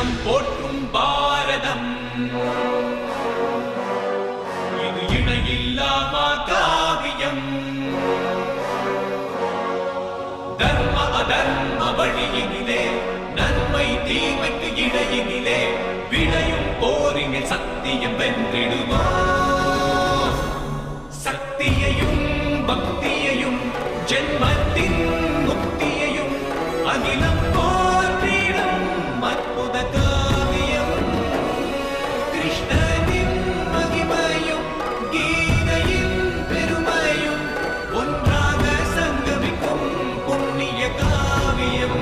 தர்மம் போற்றும் பாரதம் இது இணையில்லாமா காவியம் தர்ம அதர்ம வழியினிலே நன்மை தீமைக்கு இடையினிலே விளையும் போரினில் சத்தியம் வென்றிடுமா சக்தியையும் பக்தியையும் ஜென்மத்தின் முக்தியையும் அகிலம் போற்றிடும் அற்புத காவியம் கிருஷ்ணனின் மகிமையும் கீதையின் பெருமையும் ஒன்றாக சங்கமிக்கும் புண்ணிய காவியம்